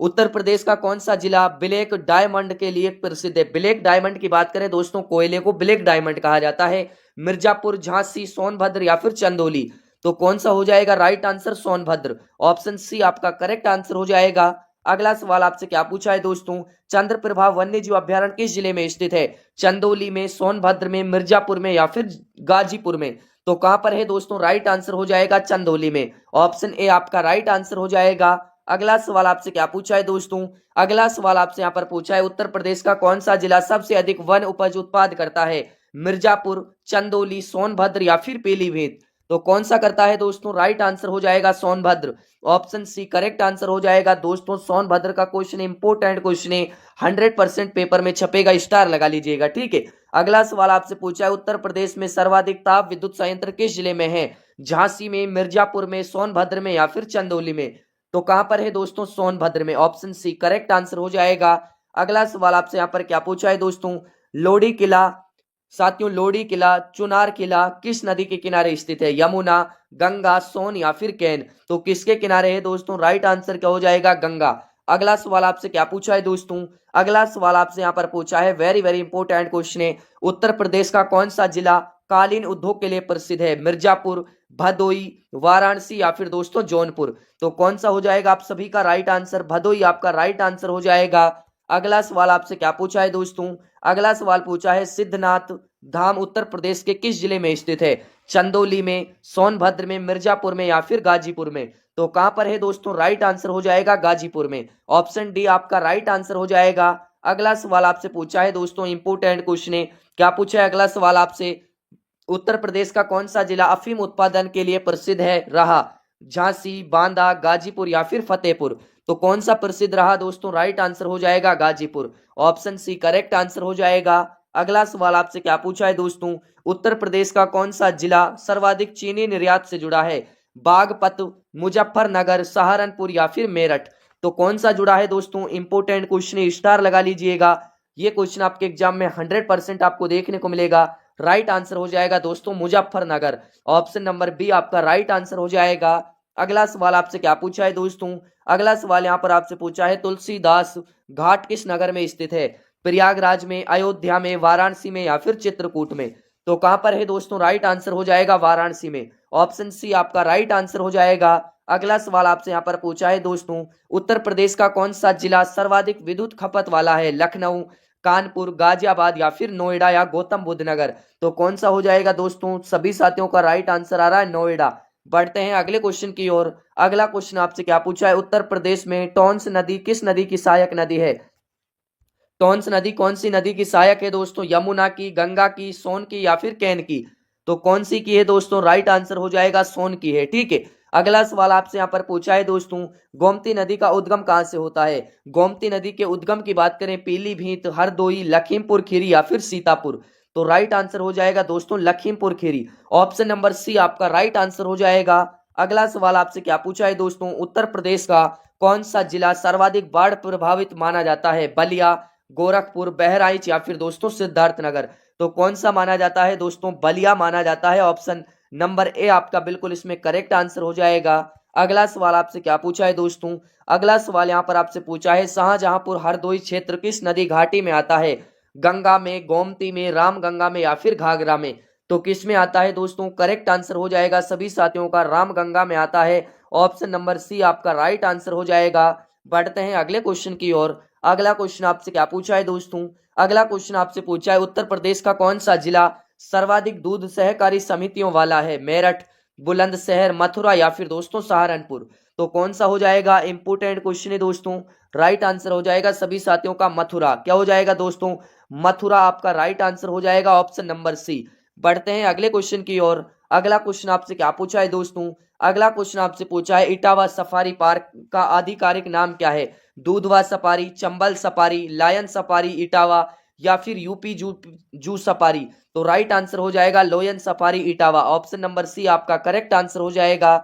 उत्तर प्रदेश का कौन सा जिला ब्लैक डायमंड के लिए प्रसिद्ध है? ब्लैक डायमंड की बात करें दोस्तों, कोयले को ब्लैक डायमंड कहा जाता है। मिर्जापुर, झांसी, सोनभद्र या फिर चंदौली? तो कौन सा हो जाएगा right answer? Sonbhadra. Option C आपका करेक्ट आंसर हो जाएगा। अगला सवाल आपसे क्या पूछा है दोस्तों, चंद्रप्रभा वन्य जीव अभ्यारण्य किस जिले में स्थित है? चंदौली में, सोनभद्र में, मिर्जापुर में या फिर गाजीपुर में? तो कहां पर है दोस्तों? राइट आंसर हो जाएगा चंदौली में। ऑप्शन ए आपका राइट आंसर हो जाएगा। अगला सवाल आपसे क्या पूछा है दोस्तों, अगला सवाल आपसे यहाँ पर पूछा है, उत्तर प्रदेश का कौन सा जिला सबसे अधिक वन उपज उत्पाद करता है? मिर्जापुर, चंदौली, सोनभद्र या फिर पीलीभीत? तो कौन सा करता है दोस्तों? राइट आंसर हो जाएगा Sonbhadra. Option C correct answer हो जाएगा दोस्तों। सोनभद्र का क्वेश्चन इंपोर्टेंट क्वेश्चन है, 100% पेपर में छपेगा, स्टार लगा लीजिएगा, ठीक है। अगला सवाल आपसे पूछा है, उत्तर प्रदेश में सर्वाधिक ताप विद्युत संयंत्र किस जिले में है? झांसी में, मिर्जापुर में, सोनभद्र में या फिर चंदौली में? तो कहां पर है दोस्तों? सोनभद्र में। ऑप्शन सी करेक्ट आंसर हो जाएगा। अगला सवाल आपसे यहाँ पर क्या पूछा है दोस्तों, लोडी किला, साथियों लोडी किला, चुनार किला किस नदी के किनारे स्थित है? यमुना, गंगा, सोन या फिर कैन? तो किसके किनारे है दोस्तों? राइट आंसर क्या हो जाएगा? गंगा। अगला सवाल आपसे क्या पूछा है दोस्तों, अगला सवाल आपसे यहाँ पर पूछा है, वेरी वेरी इंपोर्टेंट क्वेश्चन है, उत्तर प्रदेश का कौन सा जिला कालीन उद्योग के लिए प्रसिद्ध है? मिर्जापुर, भदोई, वाराणसी या फिर दोस्तों जौनपुर? तो कौन सा हो जाएगा आप सभी का राइट आंसर? भदोई आपका राइट आंसर हो जाएगा। अगला सवाल आपसे क्या पूछा है दोस्तों, अगला सवाल पूछा है, सिद्धनाथ धाम उत्तर प्रदेश के किस जिले में स्थित है? चंदौली में, सोनभद्र में, मिर्जापुर में या फिर गाजीपुर में? तो कहां पर है दोस्तों? राइट आंसर हो जाएगा गाजीपुर में। ऑप्शन डी आपका राइट आंसर हो जाएगा। अगला सवाल आपसे पूछा है दोस्तों, इंपोर्टेंट क्वेश्चन है, क्या पूछा है अगला सवाल आपसे, उत्तर प्रदेश का कौन सा जिला अफीम उत्पादन के लिए प्रसिद्ध है रहा? झांसी, बांदा, गाजीपुर या फिर फतेहपुर? तो कौन सा प्रसिद्ध रहा दोस्तों? राइट आंसर हो जाएगा Ghazipur. Option C correct answer हो जाएगा। अगला सवाल आपसे क्या पूछा है दोस्तों, उत्तर प्रदेश का कौन सा जिला सर्वाधिक चीनी निर्यात से जुड़ा है? बागपत, मुजफ्फरनगर, सहारनपुर या फिर मेरठ? तो कौन सा जुड़ा है दोस्तों? इंपोर्टेंट क्वेश्चन, स्टार लगा लीजिएगा। ये क्वेश्चन आपके एग्जाम में 100% आपको देखने को मिलेगा। राइट आंसर हो जाएगा दोस्तों मुजफ्फरनगर। ऑप्शन नंबर बी आपका राइट आंसर हो जाएगा। अगला सवाल आपसे क्या पूछा है दोस्तों, अगला सवाल यहाँ पर आपसे पूछा है, तुलसीदास घाट किस नगर में स्थित है? प्रयागराज में, अयोध्या में, वाराणसी में या फिर चित्रकूट में? तो कहां पर है दोस्तों? राइट आंसर हो जाएगा वाराणसी में। ऑप्शन सी आपका राइट आंसर हो जाएगा। अगला सवाल आपसे यहाँ पर पूछा है दोस्तों, उत्तर प्रदेश का कौन सा जिला सर्वाधिक विद्युत खपत वाला है? लखनऊ, कानपुर, गाजियाबाद या फिर नोएडा या गौतम बुद्ध नगर? तो कौन सा हो जाएगा दोस्तों? सभी साथियों का राइट आंसर आ रहा है नोएडा। बढ़ते हैं अगले क्वेश्चन की ओर। अगला क्वेश्चन आपसे क्या पूछा है, उत्तर प्रदेश में टॉन्स नदी किस नदी की सहायक नदी है? टॉन्स नदी कौन सी नदी की सहायक है दोस्तों? यमुना की, गंगा की, सोन की या फिर कैन की? तो कौन सी की है दोस्तों? राइट आंसर हो जाएगा सोन की है, ठीक है। अगला सवाल आपसे यहाँ पर पूछा है दोस्तों, गोमती नदी का उद्गम कहाँ से होता है? गोमती नदी के उद्गम की बात करें, पीलीभीत, हरदोई, लखीमपुर खीरी या फिर सीतापुर? तो राइट आंसर हो जाएगा दोस्तों Lakhimpur Kheri. Option number C आपका राइट आंसर हो जाएगा। अगला सवाल आपसे क्या पूछा है दोस्तों, उत्तर प्रदेश का कौन सा जिला सर्वाधिक बाढ़ प्रभावित माना जाता है? बलिया, गोरखपुर, बहराइच या फिर दोस्तों सिद्धार्थनगर? तो कौन सा माना जाता है दोस्तों? बलिया माना जाता है। ऑप्शन नंबर ए आपका बिल्कुल इसमें करेक्ट आंसर हो जाएगा। अगला सवाल आपसे क्या पूछा है दोस्तों, अगला सवाल यहाँ पर आपसे पूछा है, शाहजहांपुर हरदोई क्षेत्र किस नदी घाटी में आता है? गंगा में, गोमती में, रामगंगा में या फिर घाघरा में? तो किस में आता है दोस्तों? करेक्ट आंसर हो जाएगा सभी साथियों का रामगंगा में आता है। ऑप्शन नंबर सी आपका राइट आंसर हो जाएगा। बढ़ते हैं अगले क्वेश्चन की ओर। अगला क्वेश्चन आपसे क्या पूछा है दोस्तों, अगला क्वेश्चन आपसे पूछा है, उत्तर प्रदेश का कौन सा जिला सर्वाधिक दूध सहकारी समितियों वाला है? मेरठ, बुलंदशहर, मथुरा या फिर दोस्तों सहारनपुर? तो कौन सा हो जाएगा? इंपोर्टेंट क्वेश्चन है दोस्तों। राइट आंसर हो जाएगा सभी साथियों का मथुरा। क्या हो जाएगा दोस्तों? मथुरा आपका राइट आंसर हो जाएगा। Option number C. बढ़ते हैं अगले क्वेश्चन की ओर। अगला क्वेश्चन आपसे क्या पूछा है दोस्तों, अगला क्वेश्चन आपसे पूछा है, इटावा सफारी पार्क का आधिकारिक नाम क्या है? Dudhwa safari, Chambal safari, lion safari Etawah या फिर यूपी जू सफारी? तो राइट आंसर हो जाएगा lion safari Etawah. Option number C आपका करेक्ट आंसर हो जाएगा।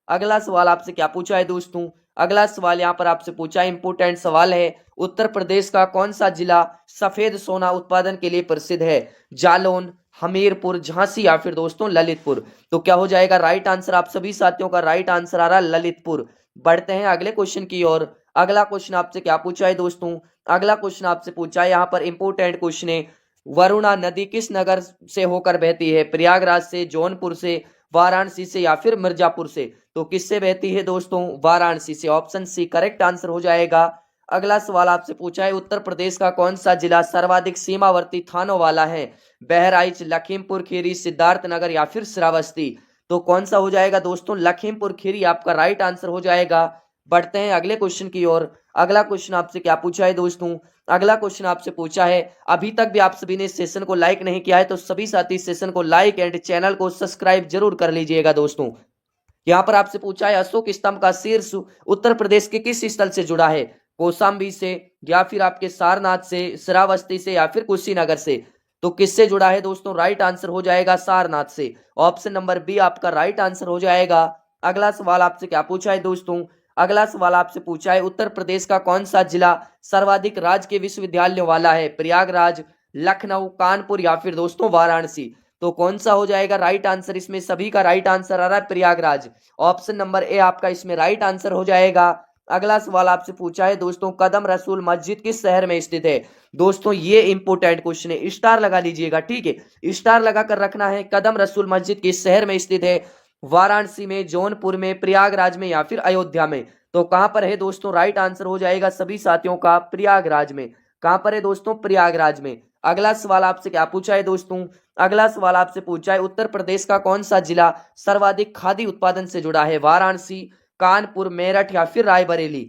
अगला सवाल आपसे क्या पूछा है दोस्तों, अगला सवाल यहाँ पर आपसे पूछा है, इंपोर्टेंट सवाल है, उत्तर प्रदेश का कौन सा जिला सफेद सोना उत्पादन के लिए प्रसिद्ध है? जालौन, हमीरपुर, झांसी या फिर दोस्तों ललितपुर? तो क्या हो जाएगा? राइट आंसर आप सभी साथियों का राइट आंसर आ रहा है ललितपुर। बढ़ते हैं अगले क्वेश्चन की ओर। अगला क्वेश्चन आपसे क्या पूछा है दोस्तों, अगला क्वेश्चन आपसे पूछा है, यहाँ पर इंपोर्टेंट क्वेश्चन है, वरुणा नदी किस नगर से होकर बहती है? प्रयागराज से, जौनपुर से, वाराणसी से या फिर मिर्जापुर से? तो किससे बहती है दोस्तों? वाराणसी से। ऑप्शन सी करेक्ट आंसर हो जाएगा। अगला सवाल आपसे पूछा है, उत्तर प्रदेश का कौन सा जिला सर्वाधिक सीमावर्ती थानों वाला है? बहराइच, लखीमपुर खीरी, सिद्धार्थनगर या फिर श्रावस्ती। तो कौन सा हो जाएगा दोस्तों? लखीमपुर खीरी आपका राइट आंसर हो जाएगा। बढ़ते हैं अगले क्वेश्चन की ओर। अगला क्वेश्चन आपसे क्या पूछा है दोस्तों? अगला क्वेश्चन आपसे पूछा है, अभी तक भी आप सभी ने इस सेशन को लाइक नहीं किया है तो सभी साथी इस सेशन को लाइक एंड चैनल को सब्सक्राइब जरूर कर लीजिएगा दोस्तों। यहां पर आपसे पूछा है, अशोक स्तंभ का शीर्ष उत्तर प्रदेश के किस स्थल से जुड़ा है? कौशाम्बी से, या फिर आपके सारनाथ से, श्रावस्ती से, या फिर कुशीनगर से। तो किससे जुड़ा है दोस्तों? राइट आंसर हो जाएगा सारनाथ से। ऑप्शन नंबर बी आपका राइट आंसर हो जाएगा। अगला सवाल आपसे क्या पूछा है दोस्तों? अगला सवाल आपसे पूछा है, उत्तर प्रदेश का कौन सा जिला सर्वाधिक राजकीय विश्वविद्यालयों वाला है? प्रयागराज, लखनऊ, कानपुर या फिर दोस्तों वाराणसी। तो कौन सा हो जाएगा राइट आंसर? इसमें सभी का राइट आंसर आ रहा है प्रयागराज। ऑप्शन नंबर ए आपका इसमें राइट आंसर हो जाएगा। अगला सवाल आपसे पूछा है दोस्तों, कदम रसूल मस्जिद किस शहर में स्थित है? दोस्तों ये इंपोर्टेंट क्वेश्चन है, स्टार लगा लीजिएगा, ठीक है, स्टार लगा कर रखना है। कदम रसूल मस्जिद किस शहर में स्थित है? वाराणसी में, जौनपुर में, प्रयागराज में या फिर अयोध्या में। तो कहां पर है दोस्तों? राइट आंसर हो जाएगा सभी साथियों का प्रयागराज में। कहां पर है दोस्तों? प्रयागराज में। अगला सवाल आपसे क्या पूछा है दोस्तों? अगला सवाल आपसे पूछा है, उत्तर प्रदेश का कौन सा जिला सर्वाधिक खादी उत्पादन से जुड़ा है? वाराणसी, कानपुर, मेरठ या फिर रायबरेली।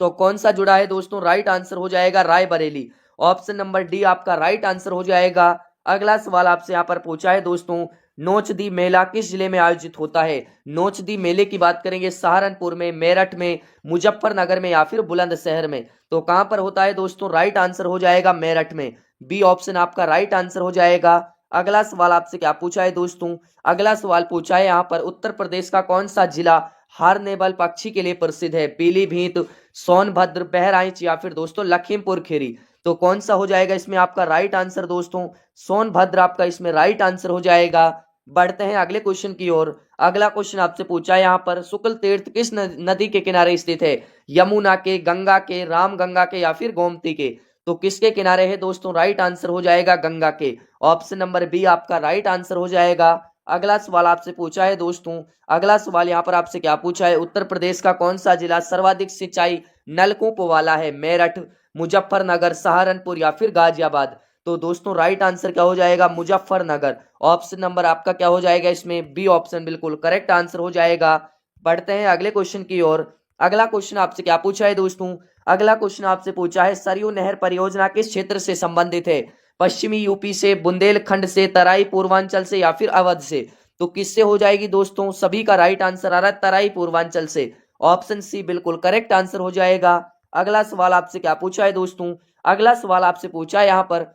तो कौन सा जुड़ा है दोस्तों? राइट आंसर हो जाएगा रायबरेली। ऑप्शन नंबर डी आपका राइट आंसर हो जाएगा। अगला सवाल आपसे यहां पर पूछा है दोस्तों, नोचदी मेला किस जिले में आयोजित होता है? नोचदी मेले की बात करेंगे सहारनपुर में, मेरठ में, मुजफ्फरनगर में या फिर बुलंदशहर में। तो कहां पर होता है दोस्तों? राइट आंसर हो जाएगा मेरठ में। बी ऑप्शन आपका राइट आंसर हो जाएगा। अगला सवाल आपसे क्या पूछा है दोस्तों? अगला सवाल पूछा है यहां पर, उत्तर प्रदेश का कौन सा जिला हार्नेबल पक्षी के लिए प्रसिद्ध है? पीलीभीत, सोनभद्र, बहराइच या फिर दोस्तों लखीमपुर खीरी। तो कौन सा हो जाएगा इसमें आपका राइट आंसर दोस्तों? सोनभद्र आपका इसमें राइट आंसर हो जाएगा। बढ़ते हैं अगले क्वेश्चन की ओर। अगला क्वेश्चन आपसे पूछा है यहाँ पर, शुक्ल तीर्थ किस नदी के किनारे स्थित है? यमुना के, गंगा के, राम गंगा के या फिर गोमती के। तो किसके किनारे है दोस्तों? राइट आंसर हो जाएगा गंगा के। ऑप्शन नंबर बी आपका राइट आंसर हो जाएगा। अगला सवाल आपसे पूछा है दोस्तों, अगला सवाल यहाँ पर आपसे क्या पूछा है, उत्तर प्रदेश का कौन सा जिला सर्वाधिक सिंचाई नलकूपों वाला है? मेरठ, मुजफ्फरनगर, सहारनपुर या फिर गाजियाबाद। तो दोस्तों राइट आंसर क्या हो जाएगा? मुजफ्फरनगर। ऑप्शन नंबर आपका क्या हो जाएगा इसमें? बी ऑप्शन बिल्कुल करेक्ट आंसर हो जाएगा। बढ़ते हैं अगले क्वेश्चन की ओर। अगला क्वेश्चन आपसे क्या पूछा है दोस्तों? अगला क्वेश्चन आपसे पूछा है, सरयू नहर परियोजना किस क्षेत्र से संबंधित है? पश्चिमी यूपी से, बुंदेलखंड से, तराई पूर्वांचल से या फिर अवध से। तो किससे हो जाएगी दोस्तों? सभी का राइट आंसर आ रहा है तराई पूर्वांचल से। ऑप्शन सी बिल्कुल करेक्ट आंसर हो जाएगा। अगला सवाल आपसे क्या पूछा है दोस्तों? अगला सवाल आपसे पूछा है यहाँ पर,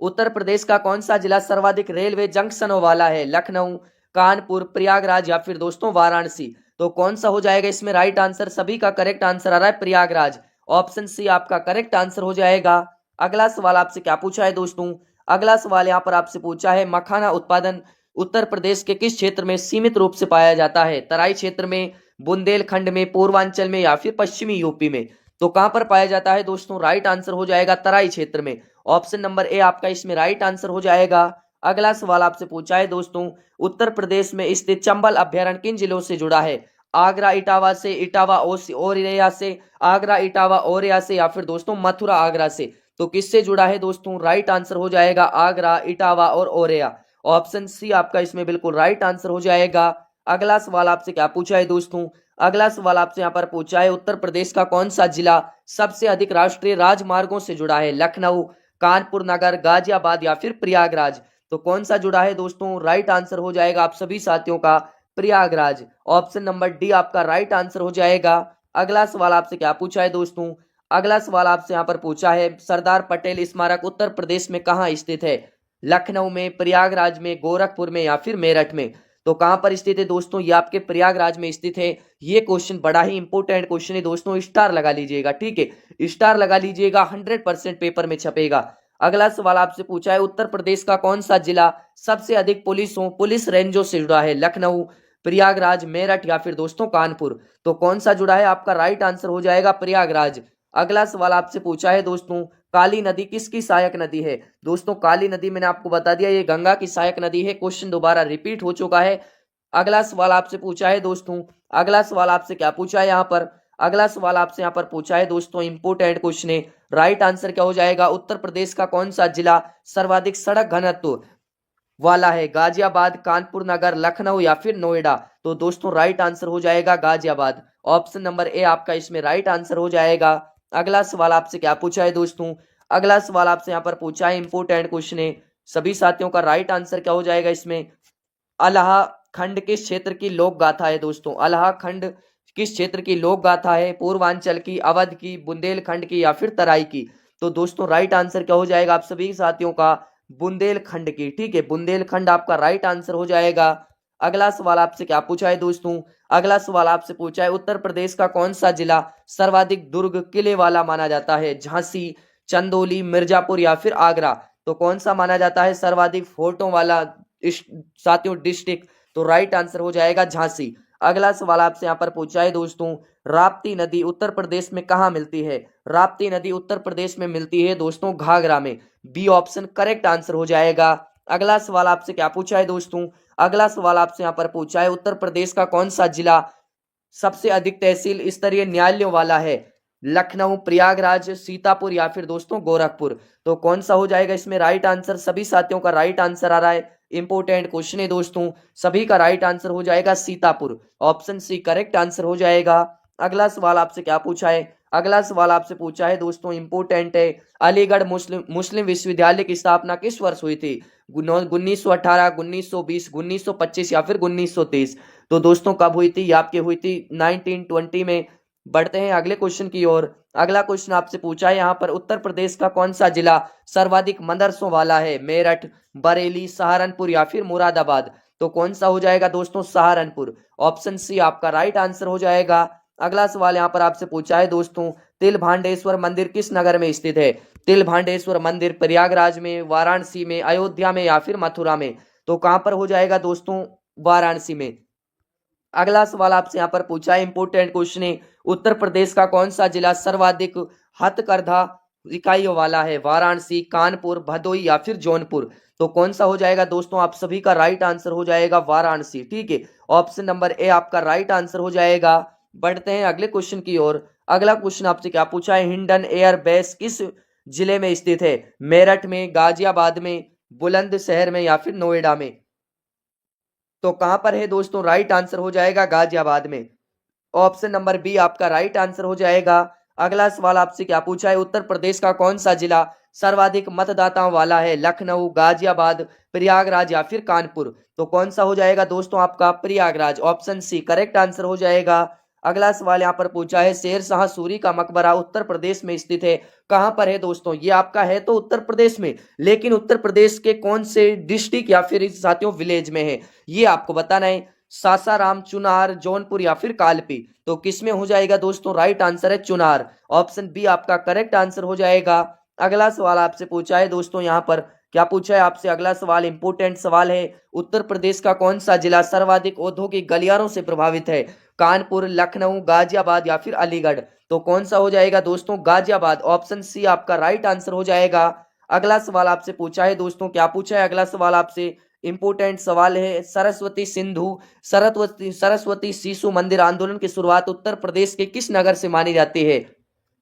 उत्तर प्रदेश का कौन सा जिला सर्वाधिक रेलवे जंक्शनों वाला है? लखनऊ, कानपुर, प्रयागराज या फिर दोस्तों वाराणसी। तो कौन सा हो जाएगा इसमें राइट आंसर? सभी का करेक्ट आंसर आ रहा है प्रयागराज। ऑप्शन सी आपका करेक्ट आंसर हो जाएगा। अगला सवाल आपसे क्या पूछा है दोस्तों? अगला सवाल यहाँ पर आपसे पूछा है, मखाना उत्पादन उत्तर प्रदेश के किस क्षेत्र में सीमित रूप से पाया जाता है? तराई क्षेत्र में, बुंदेलखंड में, पूर्वांचल में या फिर पश्चिमी यूपी में। तो कहां पर पाया जाता है दोस्तों? राइट आंसर हो जाएगा तराई क्षेत्र में। ऑप्शन नंबर ए आपका इसमें राइट आंसर हो जाएगा। अगला सवाल आपसे पूछा है दोस्तों, उत्तर प्रदेश में स्थित चंबल अभ्यारण्य किन जिलों से जुड़ा है? आगरा इटावा से, इटावा औरैया से, आगरा इटावा औरैया से या फिर दोस्तों मथुरा आगरा से। तो किससे जुड़ा है दोस्तों? राइट आंसर हो जाएगा आगरा, इटावा और औरैया। ऑप्शन सी आपका इसमें बिल्कुल राइट आंसर हो जाएगा। अगला सवाल आपसे क्या पूछा है दोस्तों? अगला सवाल आपसे यहाँ पर पूछा है, उत्तर प्रदेश का कौन सा जिला सबसे अधिक राष्ट्रीय राजमार्गों से जुड़ा है? लखनऊ, कानपुर नगर, गाजियाबाद या फिर प्रयागराज। तो कौन सा जुड़ा है दोस्तों? राइट आंसर हो जाएगा आप सभी साथियों का प्रयागराज। ऑप्शन नंबर डी आपका राइट आंसर हो जाएगा। अगला सवाल आपसे क्या पूछा है दोस्तों? अगला सवाल आपसे यहाँ पर पूछा है, सरदार पटेल स्मारक उत्तर प्रदेश में कहाँ स्थित है? लखनऊ में, प्रयागराज में, गोरखपुर में या फिर मेरठ में। तो कहां पर स्थित है दोस्तों? ये आपके प्रयागराज में स्थित है। ये क्वेश्चन बड़ा ही इंपॉर्टेंट क्वेश्चन है दोस्तों, स्टार लगा लीजिएगा, ठीक है, स्टार लगा लीजिएगा, 100% पेपर में छपेगा। अगला सवाल आपसे पूछा है, उत्तर प्रदेश का कौन सा जिला सबसे अधिक पुलिस रेंजों से जुड़ा है? लखनऊ, प्रयागराज, मेरठ या फिर दोस्तों कानपुर। तो कौन सा जुड़ा है? आपका राइट आंसर हो जाएगा प्रयागराज। अगला सवाल आपसे पूछा है दोस्तों, काली नदी किसकी सहायक नदी है? दोस्तों काली नदी मैंने आपको बता दिया ये गंगा की सहायक नदी है। क्वेश्चन दोबारा रिपीट हो चुका है। अगला सवाल आपसे पूछा है दोस्तों, अगला सवाल आपसे क्या पूछा है यहाँ पर, अगला सवाल आपसे यहाँ पर पूछा है दोस्तों, इंपोर्टेंट क्वेश्चन है। राइट आंसर क्या हो जाएगा, उत्तर प्रदेश का कौन सा जिला सर्वाधिक सड़क घनत्व वाला है, गाजियाबाद, कानपुर नगर, लखनऊ या फिर नोएडा। तो दोस्तों राइट आंसर हो जाएगा गाजियाबाद। ऑप्शन नंबर ए आपका इसमें राइट आंसर हो जाएगा। अगला सवाल आपसे क्या पूछा है दोस्तों, अगला सवाल आपसे यहाँ पर पूछा है, इंपोर्टेंट क्वेश्चन है। सभी साथियों का राइट आंसर क्या हो जाएगा इसमें, अलाहा खंड किस क्षेत्र की लोक गाथा है दोस्तों, अलाहा खंड किस क्षेत्र की लोक गाथा है, पूर्वांचल की, अवध की, बुंदेलखंड की या फिर तराई की। तो दोस्तों राइट आंसर क्या हो जाएगा आप सभी साथियों का, बुंदेलखंड की। ठीक है, बुंदेलखंड आपका राइट आंसर हो जाएगा। अगला सवाल आपसे क्या पूछा है दोस्तों, अगला सवाल आपसे पूछा है, उत्तर प्रदेश का कौन सा जिला सर्वाधिक दुर्ग किले वाला माना जाता है, झांसी, चंदौली, मिर्जापुर या फिर आगरा। तो कौन सा माना जाता है सर्वाधिक फोर्टों वाला साथियों डिस्ट्रिक्ट, तो राइट आंसर हो जाएगा झांसी। अगला सवाल आपसे यहाँ पर पूछा है दोस्तों, राप्ती नदी उत्तर प्रदेश में कहाँ मिलती है, राप्ती नदी उत्तर प्रदेश में मिलती है दोस्तों घाघरा में। बी ऑप्शन करेक्ट आंसर हो जाएगा। अगला सवाल आपसे क्या पूछा है दोस्तों, अगला सवाल आपसे यहाँ पर पूछा है, उत्तर प्रदेश का कौन सा जिला सबसे अधिक तहसील स्तरीय न्यायालयों वाला है, लखनऊ, प्रयागराज, सीतापुर या फिर दोस्तों गोरखपुर। तो कौन सा हो जाएगा इसमें राइट आंसर, सभी साथियों का राइट आंसर आ रहा है। इंपोर्टेंट क्वेश्चन है दोस्तों, सभी का राइट आंसर हो जाएगा Sitapur. Option C correct answer हो जाएगा। अगला सवाल आपसे क्या पूछा है, अगला सवाल आपसे पूछा है दोस्तों, इंपोर्टेंट है, अलीगढ़ मुस्लिम विश्वविद्यालय की स्थापना किस वर्ष हुई थी, 1918, 1920, 1925 या फिर 1923। तो दोस्तों कब हुई थी, ये आपकी हुई थी 1920 में। बढ़ते हैं अगले क्वेश्चन की ओर। अगला क्वेश्चन आपसे पूछा है यहाँ पर, उत्तर प्रदेश का कौन सा जिला सर्वाधिक मदरसों वाला है, मेरठ, बरेली, सहारनपुर या फिर मुरादाबाद। तो कौन सा हो जाएगा दोस्तों, सहारनपुर। ऑप्शन सी आपका राइट आंसर हो जाएगा। अगला सवाल यहाँ पर आपसे पूछा है दोस्तों, तिलभांडेश्वर मंदिर किस नगर में स्थित है, तिलभांडेश्वर मंदिर प्रयागराज में, वाराणसी में, अयोध्या में या फिर मथुरा में। तो कहां पर हो जाएगा दोस्तों, वाराणसी में। अगला सवाल आपसे यहाँ पर पूछा है, इंपोर्टेंट क्वेश्चन है, उत्तर प्रदेश का कौन सा जिला सर्वाधिक हथकरघा इकाइयों वाला है, वाराणसी, कानपुर, भदोही या फिर जौनपुर। तो कौन सा हो जाएगा दोस्तों, आप सभी का राइट आंसर हो जाएगा वाराणसी। ठीक है, ऑप्शन नंबर ए आपका राइट आंसर हो जाएगा। बढ़ते हैं अगले क्वेश्चन की ओर। अगला क्वेश्चन आपसे क्या पूछा है, हिंडन एयर बेस किस जिले में स्थित है, मेरठ में, गाजियाबाद में, बुलंदशहर में या फिर नोएडा में। तो कहां पर है दोस्तों, राइट आंसर हो जाएगा गाजियाबाद में। ऑप्शन नंबर बी आपका राइट आंसर हो जाएगा। अगला सवाल आपसे क्या पूछा है, उत्तर प्रदेश का कौन सा जिला सर्वाधिक मतदाताओं वाला है, लखनऊ, गाजियाबाद, प्रयागराज या फिर कानपुर। तो कौन सा हो जाएगा दोस्तों, आपका Prayagraj. Option C correct answer हो जाएगा। अगला सवाल यहाँ पर पूछा है, शेर शाह सूरी का मकबरा उत्तर प्रदेश में स्थित है, कहां पर है दोस्तों, ये आपका है तो उत्तर प्रदेश में, लेकिन उत्तर प्रदेश के कौन से डिस्ट्रिक्ट या फिर साथियों विलेज में है, ये आपको बताना है। सासाराम, चुनार, जौनपुर या फिर कालपी। तो किसमें हो जाएगा दोस्तों, राइट आंसर है चुनार। ऑप्शन बी आपका करेक्ट आंसर हो जाएगा। अगला सवाल आपसे पूछा है दोस्तों, यहाँ पर क्या पूछा है आपसे, अगला सवाल इंपोर्टेंट सवाल है, उत्तर प्रदेश का कौन सा जिला सर्वाधिक औद्योगिक गलियारों से प्रभावित है, कानपुर, लखनऊ, गाजियाबाद या फिर अलीगढ़। तो कौन सा हो जाएगा दोस्तों, गाजियाबाद। ऑप्शन सी आपका राइट आंसर हो जाएगा। अगला सवाल आपसे पूछा है दोस्तों, क्या पूछा है अगला सवाल आपसे, इंपोर्टेंट सवाल है, सरस्वती शिशु मंदिर आंदोलन की शुरुआत उत्तर प्रदेश के किस नगर से मानी जाती है,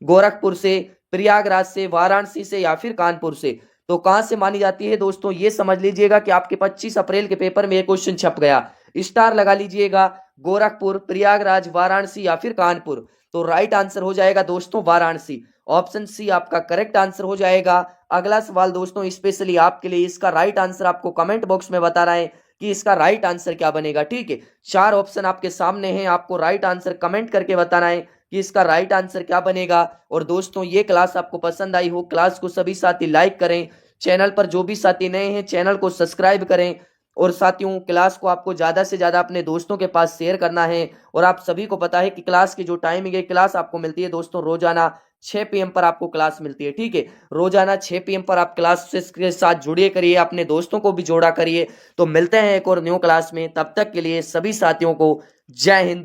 गोरखपुर से, प्रयागराज से, वाराणसी से या फिर कानपुर से। तो कहां से मानी जाती है दोस्तों, ये समझ लीजिएगा कि आपके 25 अप्रैल के पेपर में ये क्वेश्चन छप गया, स्टार लगा लीजिएगा, गोरखपुर, प्रयागराज, वाराणसी या फिर कानपुर। तो राइट आंसर हो जाएगा दोस्तों वाराणसी। ऑप्शन सी आपका करेक्ट आंसर हो जाएगा। अगला सवाल दोस्तों स्पेशली आपके लिए, इसका राइट आंसर आपको कमेंट बॉक्स में बता रहा है कि इसका राइट आंसर क्या बनेगा। ठीक है, 4 ऑप्शन आपके सामने हैं, आपको राइट आंसर कमेंट करके बताना है कि इसका राइट आंसर क्या बनेगा। और दोस्तों ये क्लास आपको पसंद आई हो, क्लास को सभी साथी लाइक करें, चैनल पर जो भी साथी नए हैं चैनल को सब्सक्राइब करें, और साथियों क्लास को आपको ज़्यादा से ज़्यादा अपने दोस्तों के पास शेयर करना है। और आप सभी को पता है कि क्लास की जो टाइमिंग है, क्लास आपको मिलती है दोस्तों रोजाना 6 PM पर आपको क्लास मिलती है। ठीक है, रोजाना 6 PM पर आप क्लास के साथ जुड़िए करिए, अपने दोस्तों को भी जोड़ा करिए। तो मिलते हैं एक और न्यू क्लास में, तब तक के लिए सभी साथियों को जय हिंद।